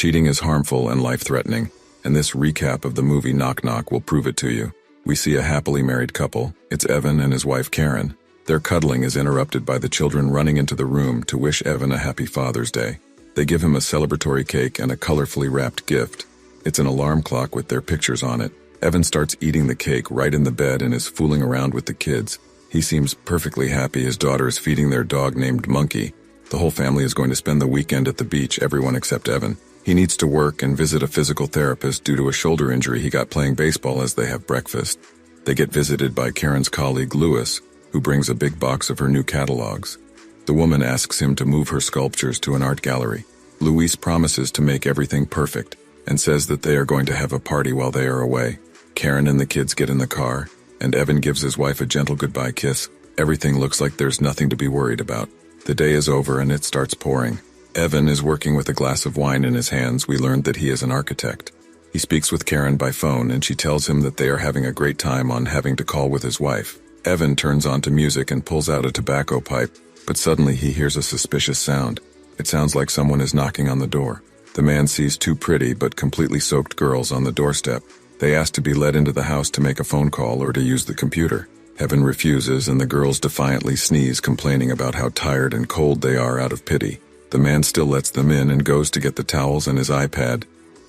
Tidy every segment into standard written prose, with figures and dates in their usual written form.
Cheating is harmful and life-threatening, and this recap of the movie Knock Knock will prove it to you. We see a happily married couple. It's Evan and his wife Karen. Their cuddling is interrupted by the children running into the room to wish Evan a happy Father's Day. They give him a celebratory cake and a colorfully wrapped gift. It's an alarm clock with their pictures on it. Evan starts eating the cake right in the bed and is fooling around with the kids. He seems perfectly happy his daughter is feeding their dog named Monkey. The whole family is going to spend the weekend at the beach, everyone except Evan. He needs to work and visit a physical therapist due to a shoulder injury he got playing baseball as they have breakfast. They get visited by Karen's colleague Louis, who brings a big box of her new catalogs. The woman asks him to move her sculptures to an art gallery. Louis promises to make everything perfect and says that they are going to have a party while they are away. Karen and the kids get in the car, and Evan gives his wife a gentle goodbye kiss. Everything looks like there's nothing to be worried about. The day is over and it starts pouring. Evan is working with a glass of wine in his hands. We learned that he is an architect. He speaks with Karen by phone and she tells him that they are having a great time on having to call with his wife. Evan turns on to music and pulls out a tobacco pipe, but suddenly he hears a suspicious sound. It sounds like someone is knocking on the door. The man sees two pretty but completely soaked girls on the doorstep. They ask to be let into the house to make a phone call or to use the computer. Evan refuses and the girls defiantly sneeze, complaining about how tired and cold they are out of pity. The man still lets them in and goes to get the towels and his iPad.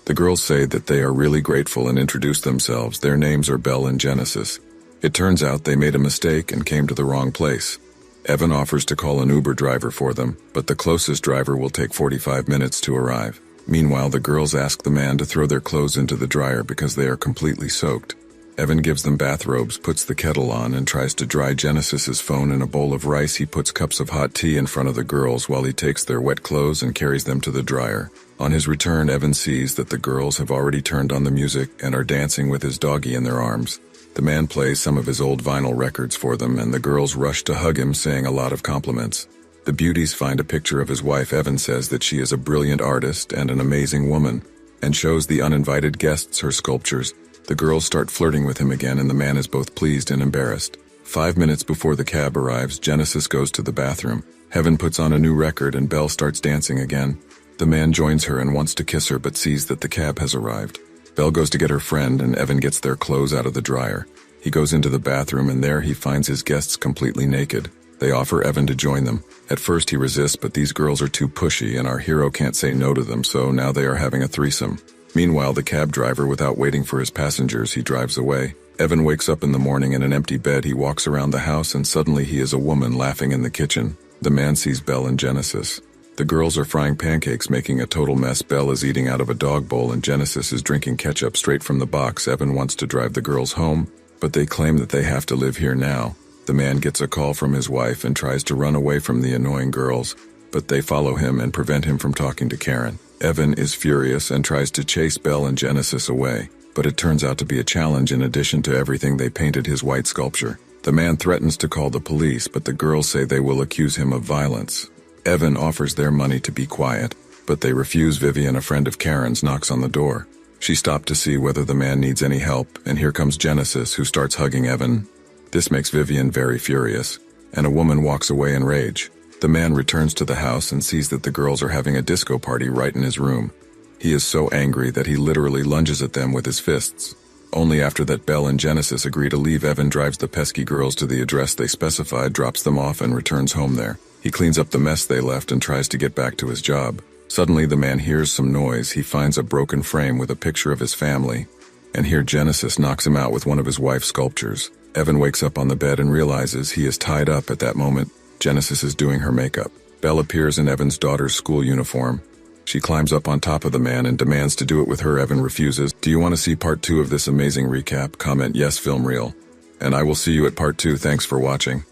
The girls say that they are really grateful and introduce themselves. Their names are Belle and Genesis. It turns out they made a mistake and came to the wrong place. Evan offers to call an Uber driver for them, but the closest driver will take 45 minutes to arrive. Meanwhile, the girls ask the man to throw their clothes into the dryer because they are completely soaked. Evan gives them bathrobes, puts the kettle on, and tries to dry Genesis's phone in a bowl of rice. He puts cups of hot tea in front of the girls while he takes their wet clothes and carries them to the dryer. On his return, Evan sees that the girls have already turned on the music and are dancing with his doggy in their arms. The man plays some of his old vinyl records for them, and the girls rush to hug him, saying a lot of compliments. The beauties find a picture of his wife. Evan says that she is a brilliant artist and an amazing woman, and shows the uninvited guests her sculptures. The girls start flirting with him again, and the man is both pleased and embarrassed. 5 minutes before the cab arrives, Genesis goes to the bathroom. Evan puts on a new record and Belle starts dancing again. The man joins her and wants to kiss her but sees that the cab has arrived. Belle goes to get her friend and Evan gets their clothes out of the dryer. He goes into the bathroom and there he finds his guests completely naked. They offer Evan to join them. At first he resists, but these girls are too pushy and our hero can't say no to them, so now they are having a threesome. Meanwhile, the cab driver, without waiting for his passengers, he drives away. Evan wakes up in the morning in an empty bed. He walks around the house and suddenly he is a woman laughing in the kitchen. The man sees Belle and Genesis. The girls are frying pancakes, making a total mess. Belle is eating out of a dog bowl and Genesis is drinking ketchup straight from the box. Evan wants to drive the girls home, but they claim that they have to live here now. The man gets a call from his wife and tries to run away from the annoying girls, but they follow him and prevent him from talking to Karen. Evan is furious and tries to chase Belle and Genesis away, but it turns out to be a challenge. In addition to everything, they painted his white sculpture. The man threatens to call the police, but the girls say they will accuse him of violence. Evan offers their money to be quiet, but they refuse. Vivian, a friend of Karen's, knocks on the door. She stopped to see whether the man needs any help, and here comes Genesis, who starts hugging Evan. This makes Vivian very furious, and a woman walks away in rage. The man returns to the house and sees that the girls are having a disco party right in his room. He is so angry that he literally lunges at them with his fists. Only after that, Belle and Genesis agree to leave. Evan drives the pesky girls to the address they specified, drops them off, and returns home there. He cleans up the mess they left and tries to get back to his job. Suddenly, the man hears some noise. He finds a broken frame with a picture of his family, and here Genesis knocks him out with one of his wife's sculptures. Evan wakes up on the bed and realizes he is tied up. At that moment, Genesis is doing her makeup. Belle appears in Evan's daughter's school uniform. She climbs up on top of the man and demands to do it with her. Evan refuses. Do you want to see part 2 of this amazing recap? Comment yes, film reel. And I will see you at part 2. Thanks for watching.